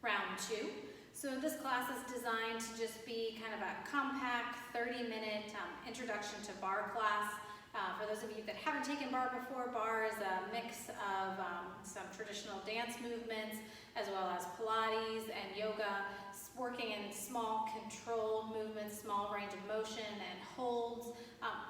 round 2. So this class is designed to just be kind of a compact 30-minute introduction to barre class. For those of you that haven't taken barre before, barre is a mix of some traditional dance movements as well as Pilates and yoga, working in small controlled movements, small range of motion and holds.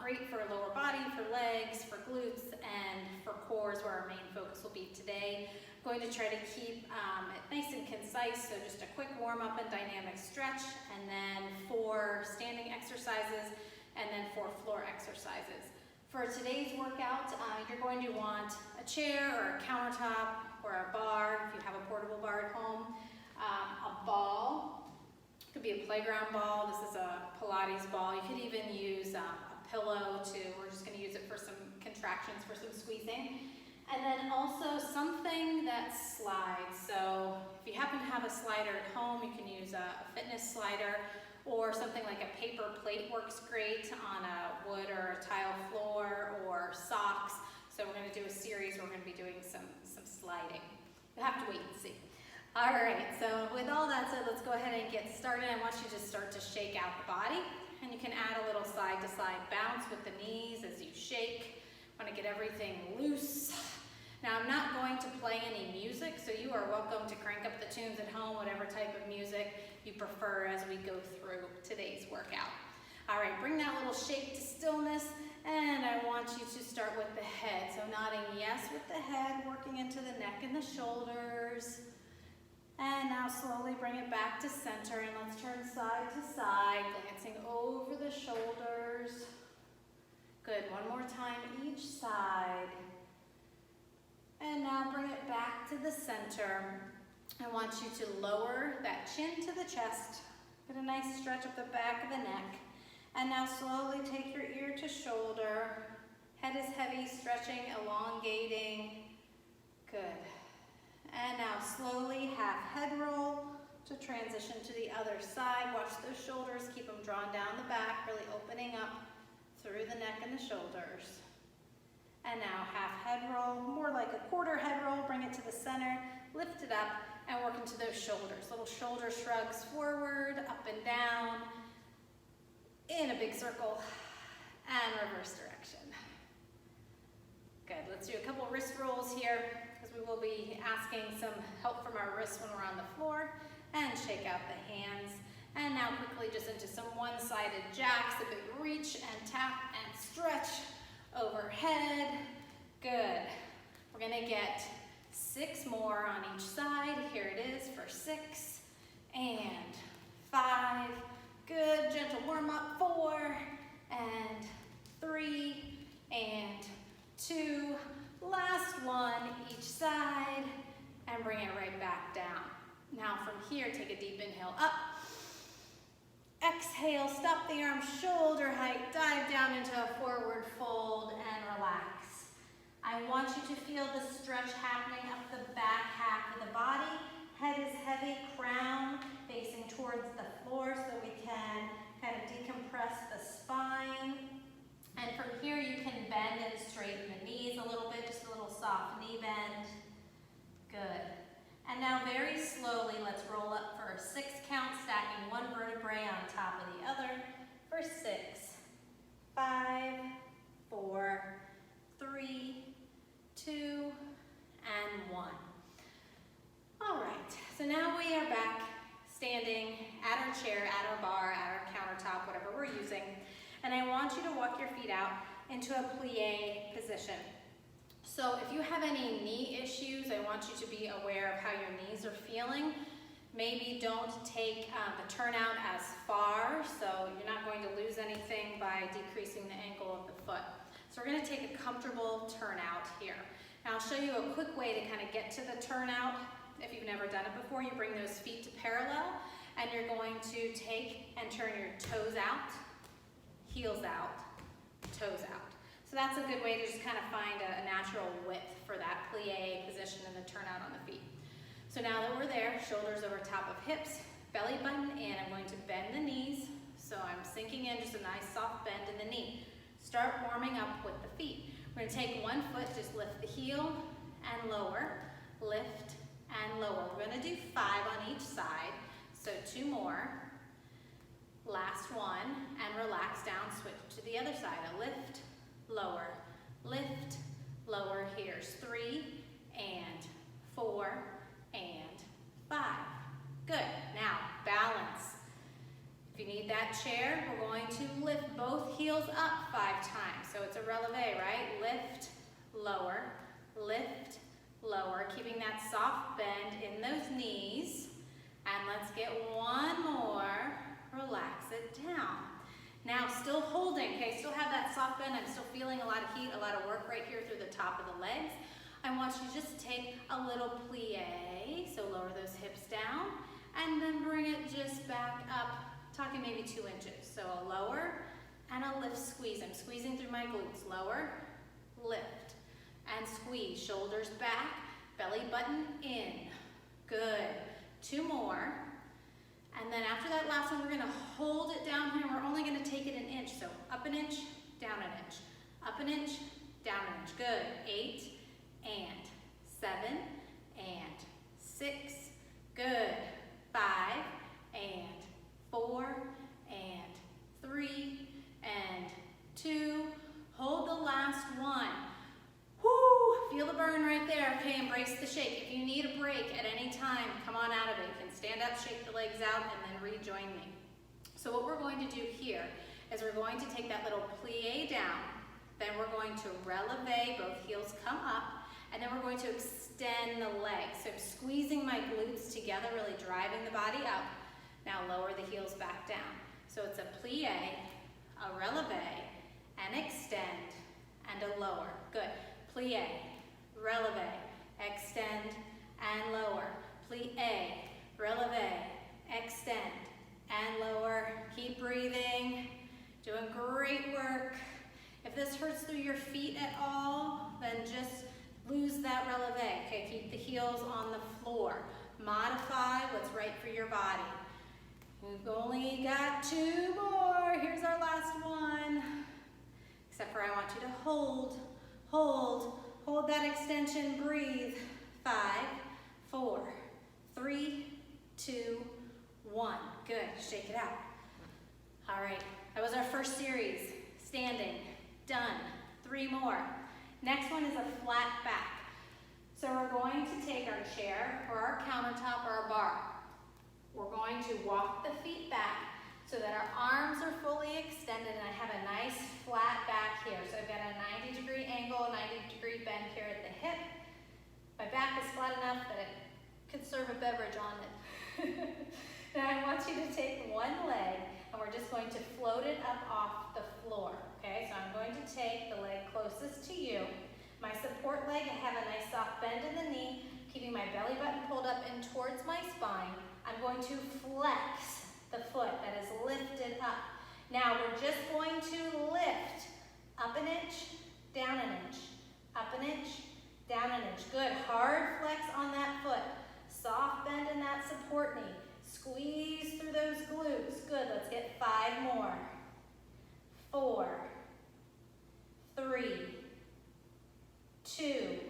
Great for lower body, for legs, for glutes, and for core is where our main focus will be today. I'm going to try to keep it nice and concise, so just a quick warm-up and dynamic stretch, and then 4 standing exercises, and then 4 floor exercises. For today's workout, you're going to want a chair or a countertop or a bar, if you have a portable bar at home, a ball. It could be a playground ball. This is a Pilates ball. You could even use a pillow too. We're just going to use it for some contractions, for some squeezing. And then also something that slides. So if you happen to have a slider at home, you can use a fitness slider, or something like a paper plate works great on a wood or a tile floor, or socks. So we're going to do a series where we're going to be doing some sliding. You'll have to wait and see. All right, so with all that said, let's go ahead and get started. I want you to start to shake out the body, and you can add a little side-to-side bounce with the knees as you shake. Want to get everything loose. Now, I'm not going to play any music, so you are welcome to crank up the tunes at home, whatever type of music you prefer as we go through today's workout. All right, bring that little shake to stillness, and I want you to start with the head. So nodding yes with the head, working into the neck and the shoulders. And now slowly bring it back to center, and let's turn side to side, glancing over the shoulders. Good, one more time each side. And now bring it back to the center. I want you to lower that chin to the chest. Get a nice stretch up the back of the neck. And now slowly take your ear to shoulder. Head is heavy, stretching, elongating. Good. And now slowly half head roll to transition to the other side. Watch those shoulders, keep them drawn down the back, really opening up through the neck and the shoulders. And now half head roll, more like a quarter head roll. Bring it to the center, lift it up, and work into those shoulders. Little shoulder shrugs forward, up and down, in a big circle, and reverse direction. Good, let's do a couple wrist rolls here, because we will be asking some help from our wrists when we're on the floor, and shake out the hands. And now quickly just into some one-sided jacks, a big reach and tap and stretch overhead. Good. We're gonna get 6 more on each side. Here it is for 6 and 5. Good, gentle warm up. 4 and 3 and 2. Last one each side, and bring it right back down. Now from here, take a deep inhale up. Exhale, stop the arms shoulder height, dive down into a forward fold and relax. I want you to feel the stretch happening up the back half of the body. Head is heavy, crown facing towards the floor so we can kind of decompress the spine. And from here you can bend and straighten the knees a little bit, just a little soft knee bend. Good. And now very slowly, let's roll up for a 6 count, stacking one vertebrae on top of the other for 6, 5, 4, 3, 2, and 1. All right, so now we are back standing at our chair, at our bar, at our countertop, whatever we're using. And I want you to walk your feet out into a plie position. So if you have any knee issues, I want you to be aware of how your knees are feeling. Maybe don't take the turnout as far, so you're not going to lose anything by decreasing the ankle of the foot. So we're going to take a comfortable turnout here. Now I'll show you a quick way to kind of get to the turnout. If you've never done it before, you bring those feet to parallel, and you're going to take and turn your toes out, heels out, toes out. So that's a good way to just kind of find a natural width for that plie position and the turnout on the feet. So now that we're there, shoulders over top of hips, belly button in. I'm going to bend the knees. So I'm sinking in, just a nice soft bend in the knee. Start warming up with the feet. We're going to take one foot, just lift the heel and lower, lift and lower. We're gonna do 5 on each side, so 2 more. Last one, and relax down, switch to the other side. A lift, lower, here's 3, and 4, and 5. Good, now balance. If you need that chair, we're going to lift both heels up 5 times. So it's a releve, right? Lift, lower, keeping that soft bend in those knees. And let's get one more, relax it down. Now still holding, okay, still have that soft bend. I'm still feeling a lot of heat, a lot of work right here through the top of the legs. I want you to just take a little plie, so lower those hips down, and then bring it just back up, talking maybe 2 inches. So a lower and a lift squeeze. I'm squeezing through my glutes. Lower, lift, and squeeze. Shoulders back, belly button in. Good. 2 more. And then after that last one, we're gonna hold it down here. We're only gonna take it an inch. So up an inch, down an inch. Up an inch, down an inch. Good. 8 and 7 and 6. Good. 5 and 4 and 3 and 2. Hold the last one. Woo! Feel the burn right there. Okay, embrace the shake. If you need a break at any time, come on out of it. You can stand up, shake the legs out, and then rejoin me. So what we're going to do here is we're going to take that little plie down, then we're going to releve, both heels come up, and then we're going to extend the legs. So I'm squeezing my glutes together, really driving the body up. Now lower the heels back down. So it's a plie, a releve, an extend, and a lower. Good. Plie, releve, extend, and lower. Plie, releve, extend, and lower. Keep breathing. Doing great work. If this hurts through your feet at all, then just lose that releve. Okay, keep the heels on the floor. Modify what's right for your body. We've only got 2 more. Here's our last one. Except for I want you to hold that extension, breathe. 5, 4, 3, 2, 1. Good, shake it out. All right, that was our first series. Standing, done. 3 more. Next one is a flat back. So we're going to take our chair or our countertop or our bar. We're going to walk the feet back so that our arms are fully extended and I have a nice flat back here. So I've got a 90-degree angle, a 90-degree bend here at the hip. My back is flat enough that it could serve a beverage on it. Now I want you to take one leg and we're just going to float it up off the floor. Okay, so I'm going to take the leg closest to you. My support leg, I have a nice soft bend in the knee, keeping my belly button pulled up in towards my spine. I'm going to flex the foot that is lifted up. Now we're just going to lift up an inch, down an inch, up an inch, down an inch. Good, hard flex on that foot. Soft bend in that support knee. Squeeze through those glutes. Good, let's get 5 more. 4, 3, 2.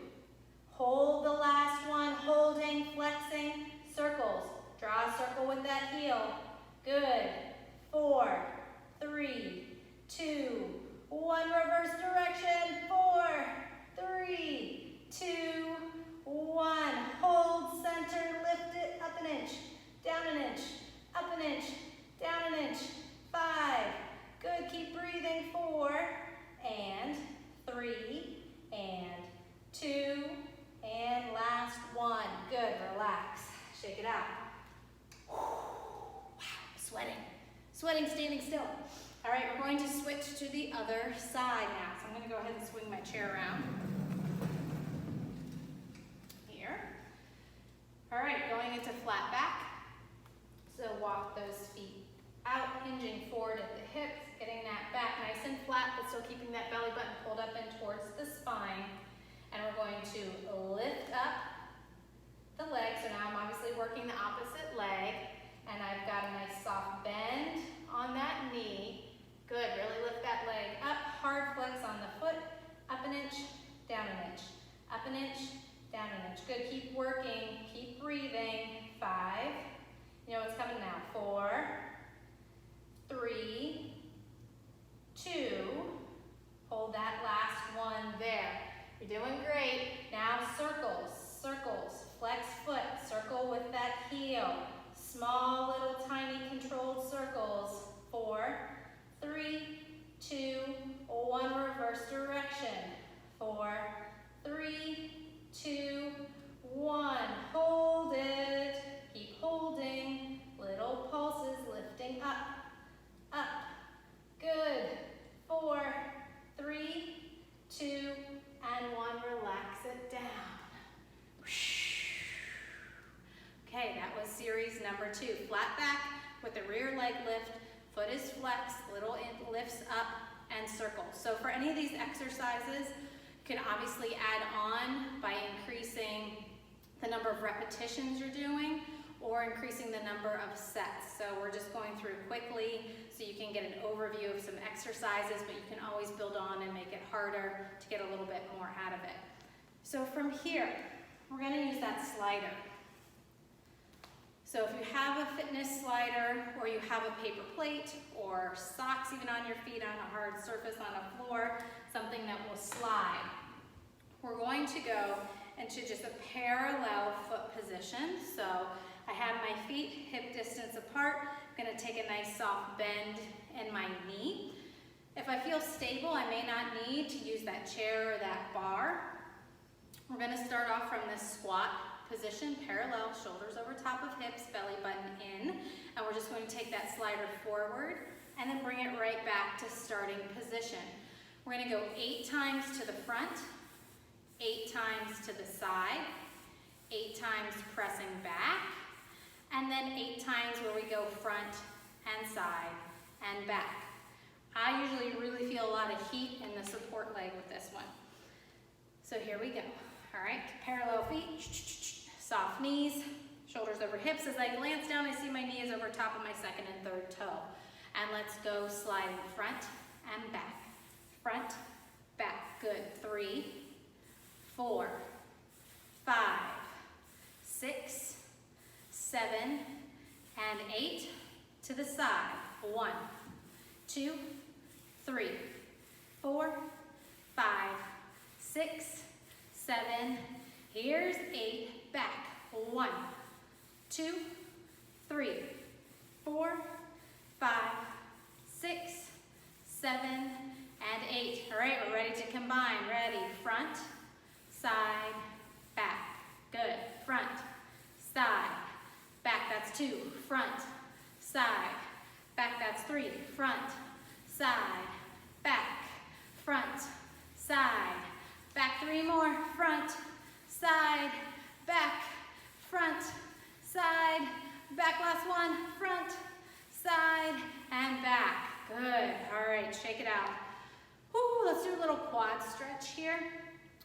Hold the last one, holding, flexing, circles. Draw a circle with that heel. Good. 4, 3, 2, 1. Reverse direction. 4, 3, 2, 1. Hold center, lift it up an inch, down an inch, up an inch, down an inch. 5. Good. Keep breathing. 4 and 3 and 2 and last one. Good. Relax. Shake it out. Wow, sweating standing still. All right, we're going to switch to the other side now. So I'm going to go ahead and swing my chair around. Here. All right, going into flat back. So walk those feet out, hinging forward at the hips, getting that back nice and flat, but still keeping that belly button pulled up and towards the spine. And we're going to lift up the leg. So now I'm obviously working the opposite leg. And I've got a nice soft bend on that knee. Good, really lift that leg up. Hard flex on the foot. Up an inch, down an inch. Up an inch, down an inch. Good, keep working, keep 2, flat back with the rear leg lift, foot is flexed, little lifts up and circle. So for any of these exercises, you can obviously add on by increasing the number of repetitions you're doing or increasing the number of sets. So we're just going through quickly so you can get an overview of some exercises, but you can always build on and make it harder to get a little bit more out of it. So from here, we're going to use that slider. So if you have a fitness slider or you have a paper plate or socks even on your feet on a hard surface on a floor, something that will slide, we're going to go into just a parallel foot position. So I have my feet hip distance apart. I'm going to take a nice soft bend in my knee. If I feel stable, I may not need to use that chair or that bar. We're going to start off from this squat position, parallel, shoulders over top of hips, belly button in, and we're just going to take that slider forward and then bring it right back to starting position. We're going to go 8 times to the front, 8 times to the side, 8 times pressing back, and then 8 times where we go front and side and back. I usually really feel a lot of heat in the support leg with this one. So here we go. All right, parallel feet, soft knees, shoulders over hips. As I glance down, I see my knee is over top of my second and third toe. And let's go sliding front and back. Front, back. Good. 3, 4, 5, 6, 7, and 8. To the side. 1, 2, 3, 4, 5, 6, 7, here's 8, back. 1, 2, 3, 4, 5, 6, 7, and 8. All right, we're ready to combine. Ready, front, side, back. Good, front, side, back, that's 2. Front, side, back, that's 3. Front, side, back, front, side, back. 3 more, front, side, back, front, side, back. Last one, front, side, and back. Good, all right, shake it out. Woo, let's do a little quad stretch here.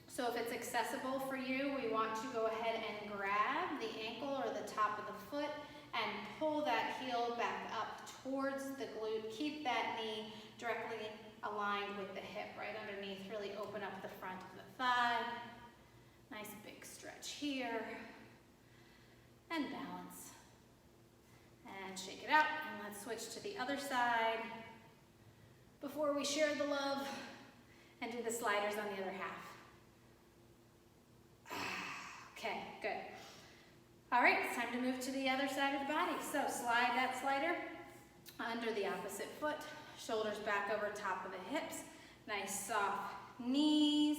So if it's accessible for you, we want to go ahead and grab the ankle or the top of the foot and pull that heel back up towards the glute. Keep that knee directly aligned with the hip, right underneath. Really open up the front of the thigh. Nice big stretch here. And balance. And shake it out. And let's switch to the other side before we share the love and do the sliders on the other half. Okay, good. All right, it's time to move to the other side of the body. So slide that slider under the opposite foot, shoulders back over top of the hips, nice soft knees,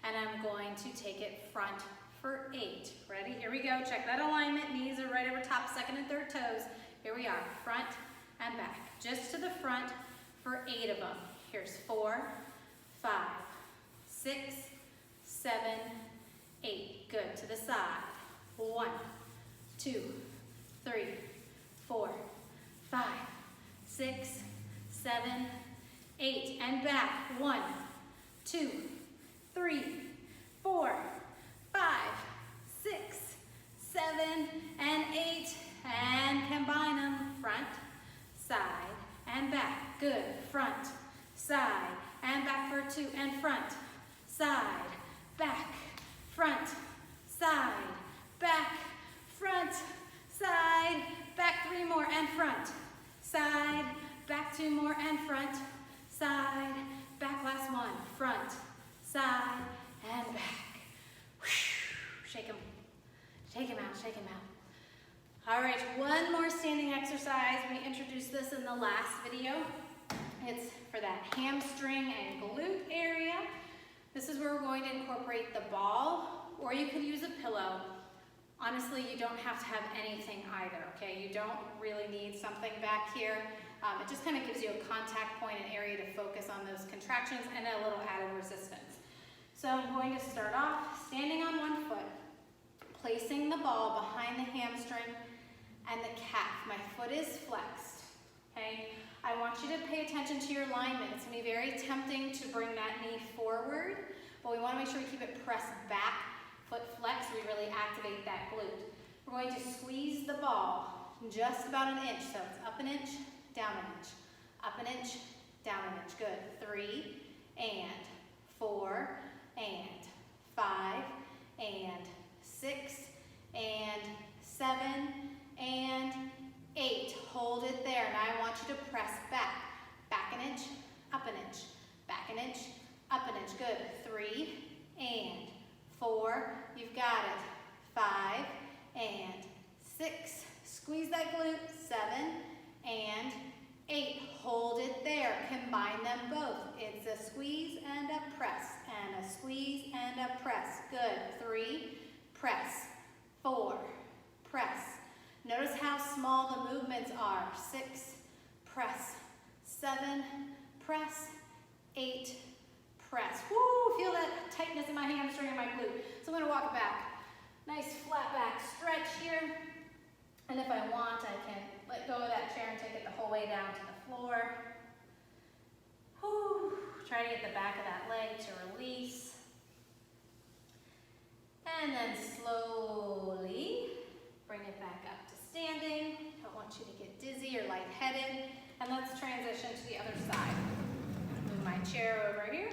and I'm going to take it front for 8. Ready? Here we go. Check that alignment. Knees are right over top, second and third toes. Here we are, front and back. Just to the front for 8 of them. Here's 4, 5, 6, 7, 8. Good. To the side. 1, 2, 3, 4, 5, 6, 7, 8. And back. 1, 2, 3, 4, 5, 6, 7, and 8. And combine them. Front, side, and back. Good. Front, side, and back for 2. And front, side, back, front, side, back, front, side, back. 3 more, and front, side, back. 2 more, and front, side, back. Last one, front, side, and back. Shake them. Shake them out, shake them out. All right, one more standing exercise. We introduced this in the last video. It's for that hamstring and glute area. This is where we're going to incorporate the ball, or you could use a pillow. Honestly, you don't have to have anything either, okay? You don't really need something back here. It just kind of gives you a contact point, an area to focus on those contractions, and a little added resistance. So I'm going to start off standing on one foot, placing the ball behind the hamstring, and the calf. My foot is flexed, okay? I want you to pay attention to your alignment. It's gonna be very tempting to bring that knee forward, but we wanna make sure we keep it pressed back, foot flexed, so we really activate that glute. We're going to squeeze the ball just about an inch, so it's up an inch, down an inch, up an inch, down an inch. Good. 3 and 4 and 5 and 6 and 7 and 8. Hold it there. Now I want you to press back. Back an inch, up an inch, back an inch, up an inch. Good. 3 and 4. You've got it. 5 and 6. Squeeze that glute. 7 and 8. Hold it there. Combine them both. It's a squeeze and a press, and a squeeze and a press. Good. 3, press. 4, press. Notice how small the movements are. 6, press. 7, press. 8, press. Woo! Feel that tightness in my hamstring and my glute. So I'm going to walk it back. Nice flat back stretch here. And if I want, I can let go of that chair and take it the whole way down to the floor. Whew. Try to get the back of that leg to release. And then slowly bring it back up to standing. Don't want you to get dizzy or lightheaded. And let's transition to the other side. Move my chair over here.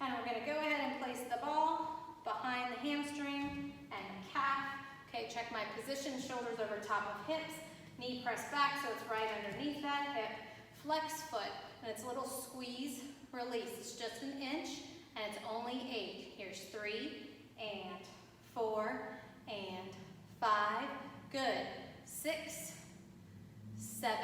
And we're going to go ahead and place the ball behind the hamstring and calf. Okay, check my position, shoulders over top of hips, knee pressed back so it's right underneath that hip. Flex foot, and it's a little squeeze, release. It's just an inch, and it's only 8. Here's 3 and 4 and 5. Good. 6, 7,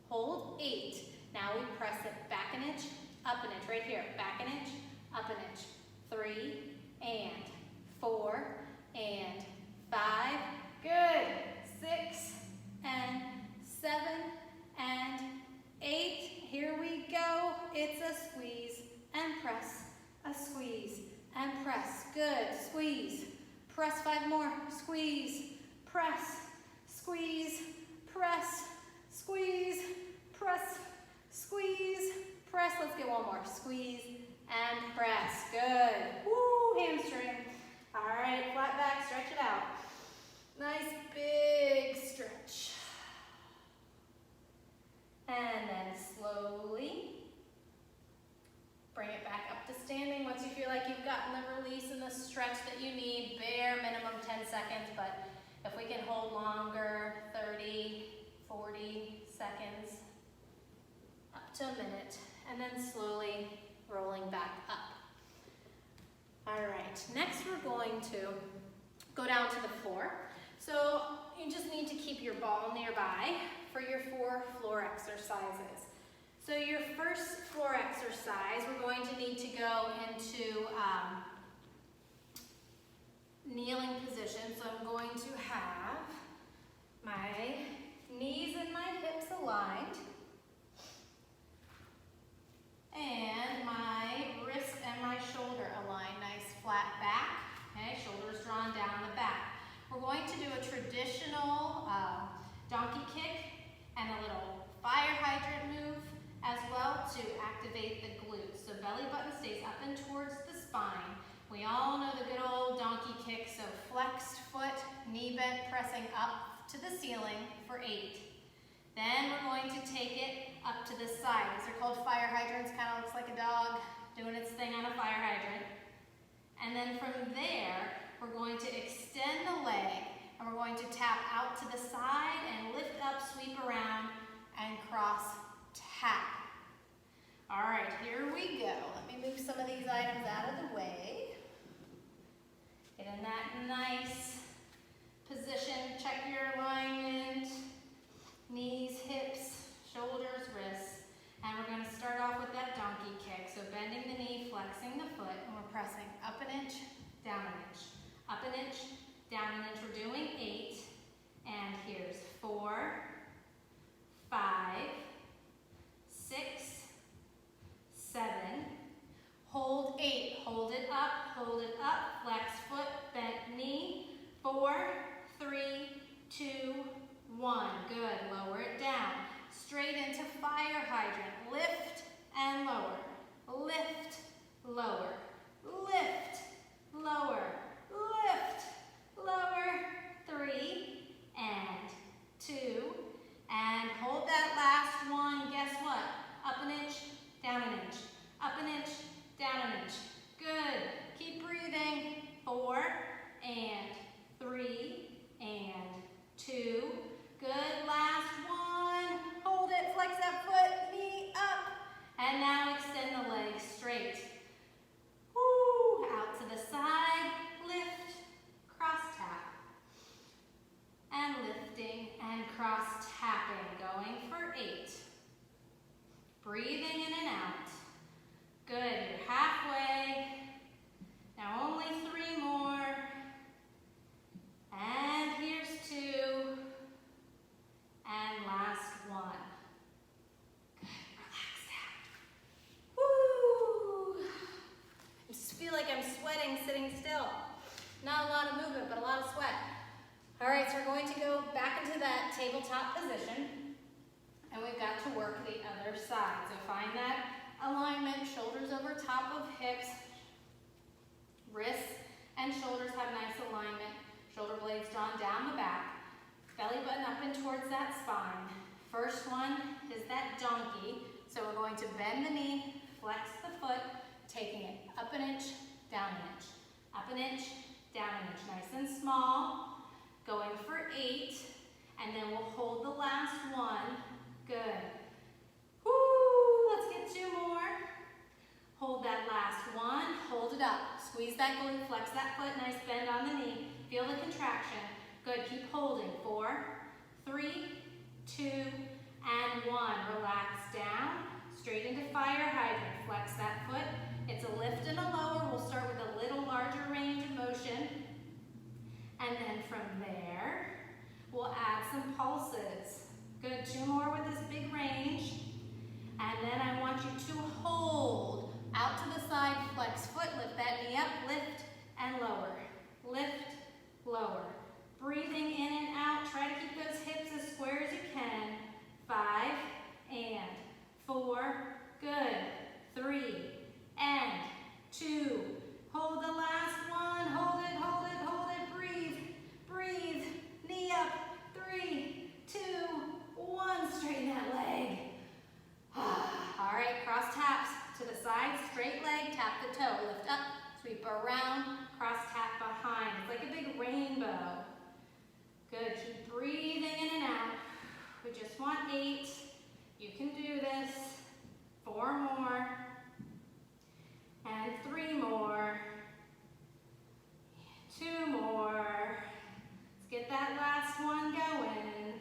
hold 8. Now we press it back an inch, up an inch, right here. Back an inch, up an inch. 3 and 4 and 5, good. 6 and 7 and 8. Here we go. It's a squeeze and press, a squeeze and press. Good. Squeeze, press. 5 more. Squeeze, press, squeeze, press, squeeze, press, squeeze, press. Let's get one more. Squeeze and press. Good. Woo, hamstring. All right, flat back, stretch it out. Nice big stretch. And then slowly bring it back up to standing. Once you feel like you've gotten the release and the stretch that you need, bare minimum 10 seconds, but if we can hold longer, 30, 40 seconds, up to a minute, and then slowly rolling back up. All right, next we're going to go down to the floor. So you just need to keep your ball nearby for your 4 floor exercises. So your first floor exercise, we're going to need to go into kneeling position. So I'm going to have my knees and my hips aligned, and my wrist and my shoulder aligned. Nice flat back, okay? Shoulders drawn down the back. We're going to do a traditional donkey kick and a little fire hydrant move as well to activate the glutes. So belly button stays up and towards the spine. We all know the good old donkey kick, so flexed foot, knee bent, pressing up to the ceiling for 8. Then we're going to take it up to the side. These are called fire hydrants, kind of looks like a dog doing its thing on a fire hydrant. And then from there, we're going to extend the leg, and we're going to tap out to the side and lift up, sweep around, and cross tap. All right, here we go. Let me move some of these items out of the way. Get in that nice position. Check your alignment. Knees, hips, shoulders, wrists. And we're going to start off with that donkey kick. So bending the knee, flexing the foot, and we're pressing up an inch, down an inch. Up an inch, down an inch. We're doing 8. And here's 4, 5, 6, 7. Hold 8. Hold it up, flex foot, bent knee. 4, 3, 2, lot of sweat. All right, so we're going to go back into that tabletop position, and we've got to work the other side. So find that alignment, shoulders over top of hips, wrists and shoulders have nice alignment, shoulder blades drawn down the back, belly button up and towards that spine. First one is that donkey. So we're going to bend the knee, flex the foot, taking it up an inch, down an inch, up an inch, down an inch. Nice and small, going for 8, and then we'll hold the last one. Good. Woo, let's get 2 more. Hold that last one, hold it up. Squeeze that glute, flex that foot, nice bend on the knee. Feel the contraction. Good, keep holding. 4, 3, 2, and 1. Relax down, straight into fire hydrant. Flex that foot. It's a lift and a lower. We'll start with a little larger range of motion. And then from there, we'll add some pulses. Good, 2 more with this big range. And then I want you to hold out to the side, flex foot, lift that knee up, lift and lower. Lift, lower. Breathing in and out, try to keep those hips as square as you can. 5 and 4, good. 3 and 2. Hold the last one, hold it, hold it, hold it, breathe, breathe. Knee up, 3, 2, 1, straighten that leg. All right, cross taps to the side, straight leg, tap the toe, lift up, sweep around, cross tap behind. It's like a big rainbow. Good, keep breathing in and out. We just want 8. You can do this. 4 more. And 3 more. 2 more. Let's get that last one going.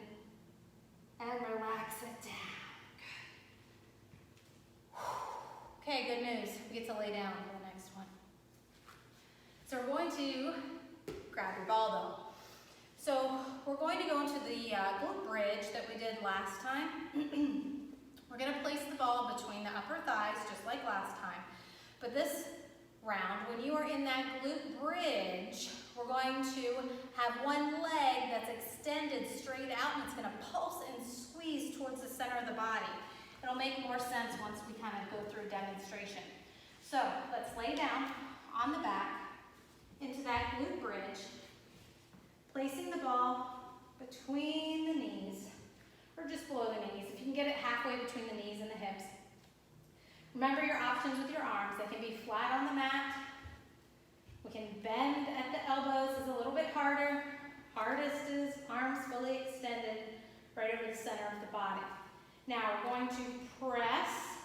And relax it down. Okay, good news. We get to lay down for the next one. So we're going to grab your ball though. So we're going to go into the glute bridge that we did last time. We're going to place the ball between the upper thighs just like last time. But this round, when you are in that glute bridge, we're going to have one leg that's extended straight out and it's going to pulse and squeeze towards the center of the body. It'll make more sense once we kind of go through a demonstration. So let's lay down on the back into that glute bridge, placing the ball between the knees, or just below the knees. If you can get it halfway between the knees and the hips. Remember your options with your arms. They can be flat on the mat. We can bend at the elbows, is a little bit harder. Hardest is arms fully extended right over the center of the body. Now we're going to press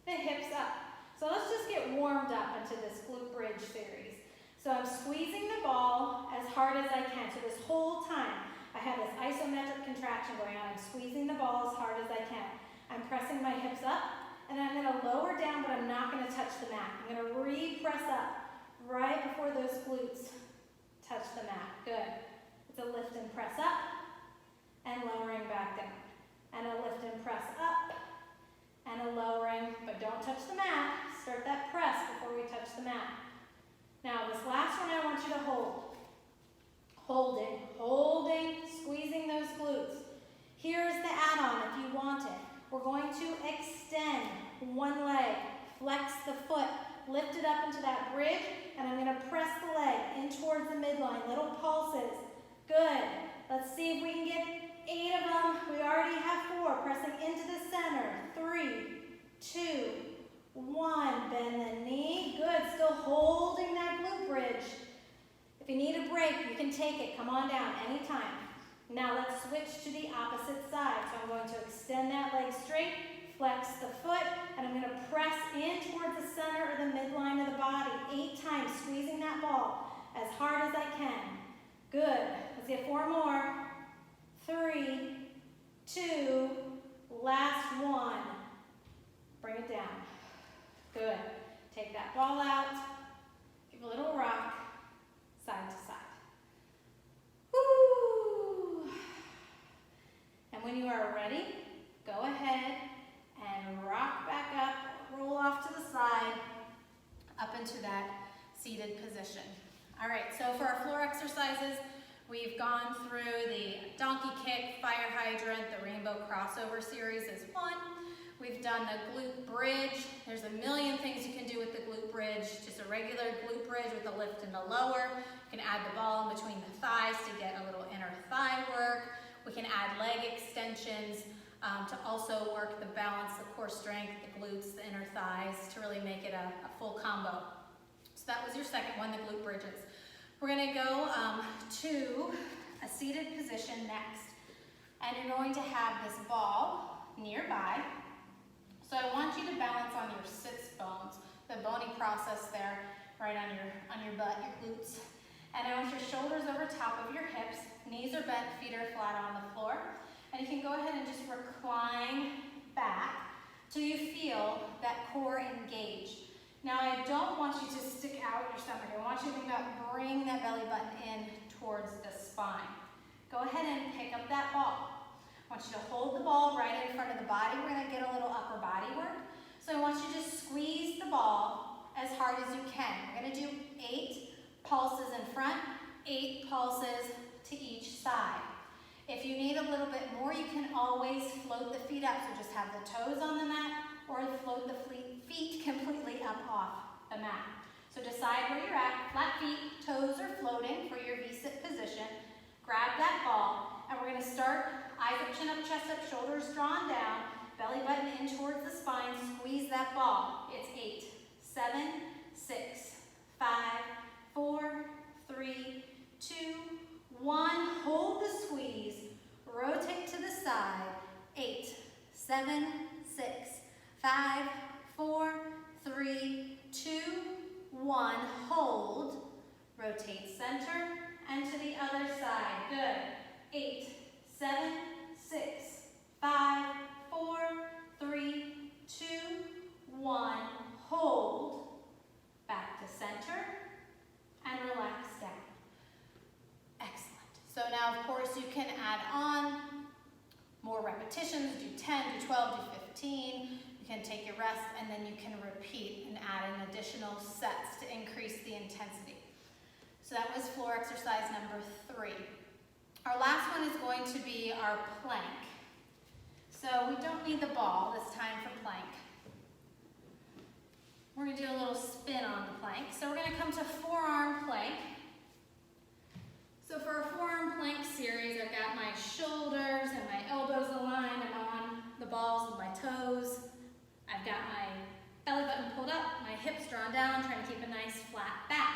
the hips up. So let's just get warmed up into this glute bridge series. So I'm squeezing the ball as hard as I can. So this whole time I have this isometric contraction going on. I'm squeezing the ball as hard as I can. I'm pressing my hips up and I'm going to lower down, but I'm not going to touch the mat. I'm going to re-press up right before those glutes touch the mat. Good. It's a lift and press up and lowering back down. And a lift and press up, and a lowering, but don't touch the mat. Start that press before we touch the mat. Now this last one I want you to hold. Holding, holding, squeezing those glutes. Here's the add-on if you want it. We're going to extend one leg, flex the foot, lift it up into that bridge, and I'm going to press the leg in towards the midline, little pulses. Good. Let's see if we can get 8 of them. We already have 4. Pressing into the center. 3, 2, 1. Bend the knee. Good. Still holding that glute bridge. If you need a break, you can take it. Come on down anytime. Now let's switch to the opposite side. So I'm going to extend that leg straight, flex the foot, and I'm going to press in towards the center or the midline of the body. 8 times, squeezing that ball as hard as I can. Good. Let's get 4 more. 3, 2, last one. Bring it down. Good. Take that ball out. Give a little rock, side to side. Woo! And when you are ready, go ahead and rock back up, roll off to the side, up into that seated position. All right, so for our floor exercises, We've gone through the donkey kick, fire hydrant, the rainbow crossover series is one. We've done the glute bridge. There's a million things you can do with the glute bridge. Just a regular glute bridge with a lift in the lower. You can add the ball in between the thighs to get a little inner thigh work. We can add leg extensions to also work the balance, the core strength, the glutes, the inner thighs, to really make it a full combo. So that was your second one, the glute bridges. We're gonna go to a seated position next. And you're going to have this ball nearby. So I want you to balance on your sits bones, the bony process there, right on your butt, your glutes. And I want your shoulders over top of your hips, knees are bent, feet are flat on the floor. And you can go ahead and just recline back till you feel that core engage. Now I don't want you to stick out your stomach. I want you to think about bringing that belly button in towards the spine. Go ahead and pick up that ball. I want you to hold the ball right in front of the body. We're gonna get a little upper body work. So I want you to squeeze the ball as hard as you can. We're gonna do 8 pulses in front, 8 pulses to each side. If you need a little bit more, you can always float the feet up. So just have the toes on the mat or float the feet completely up off the mat. So decide where you're at, flat feet, toes are floating for your V-sit position. Grab that ball, and we're gonna start eyes up, chin up, chest up, shoulders drawn down, belly button in towards the spine, squeeze that ball. It's 8, 7, 6, 5, 4, 3, 2, 1. Hold the squeeze, rotate to the side. 8, 7, 6, 5, 4, 3, 2, 1. Hold, rotate center, and to the other side. Good. 8, 7, 6, 5, 4, 3, 2, 1. Hold, back to center, and relax down. Excellent. So now, of course, you can add on more repetitions. Do 10, do 12, do 15. You can take your rest, and then you can repeat and add in additional sets to increase the intensity. So that was floor exercise number 3. Our last one is going to be our plank. So we don't need the ball this time for plank. We're going to do a little spin on the plank. So we're going to come to forearm plank. So for our forearm plank series, I've got my shoulders and my elbows aligned. I'm on the balls with my toes. I've got my belly button pulled up, my hips drawn down, trying to keep a nice flat back.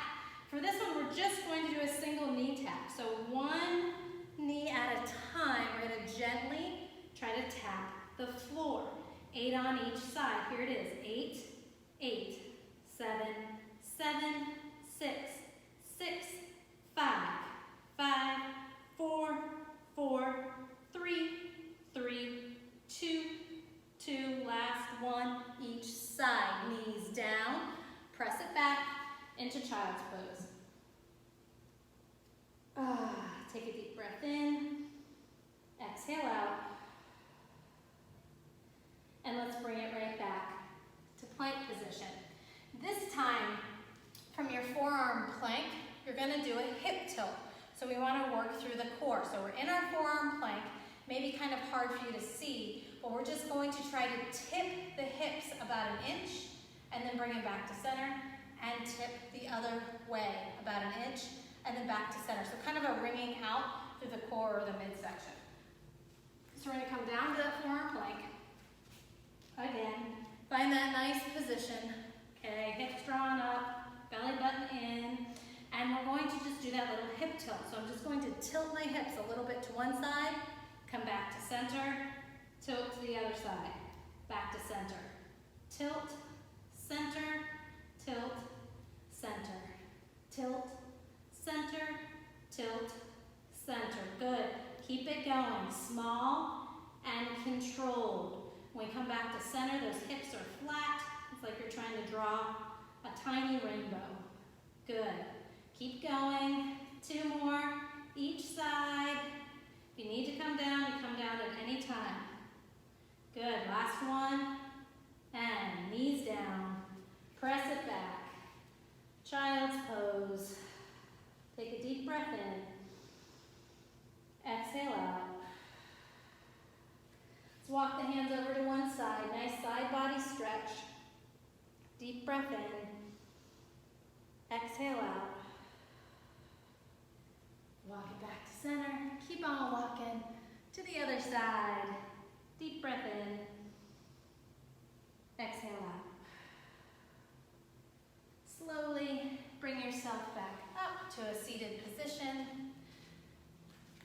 For this one, we're just going to do a single knee tap. So one knee at a time, we're going to gently try to tap the floor. 8 on each side. Here it is. 8, 8, 7, 7, 6, 6, 5, 5, 4, 4, 3, 3, 2, 2. Last one each side. Knees down. Press it back into child's pose. Take a deep breath in. Exhale out. And let's bring it right back to plank position. This time, from your forearm plank, you're going to do a hip tilt. So we want to work through the core. So we're in our forearm plank, maybe kind of hard for you to see, but we're just going to try to tip the hips about 1 inch, and then bring it back to center, and tip the other way about 1 inch, and then back to center. So kind of a ringing out through the core or the midsection. So we're going to come down to that forearm plank. Again, find that nice position. Okay, hips drawn up, belly button in, and we're going to just do that little hip tilt. So I'm just going to tilt my hips a little bit to one side, come back to center, tilt to the other side, back to center, tilt, center, tilt, center, tilt, center, tilt, center. Good. Keep it going. Small and controlled. When we come back to center, those hips are flat. It's like you're trying to draw a tiny rainbow. Good. Keep going. 2 more each side. If you need to come down, you come down at any time. Good. Last one. And knees down. Press it back. Child's pose. Take a deep breath in. Deep breath in. Exhale out. Walk it back to center. Keep on walking to the other side. Deep breath in. Exhale out. Slowly bring yourself back up to a seated position.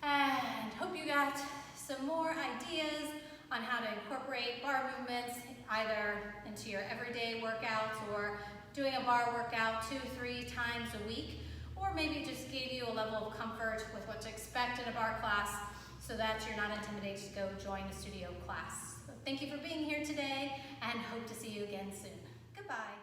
And hope you got some more ideas on how to incorporate bar movements either into your everyday workouts or doing a bar workout 2-3 times a week, or maybe just gave you a level of comfort with what to expect in a bar class so that you're not intimidated to go join a studio class. So thank you for being here today and hope to see you again soon. Goodbye.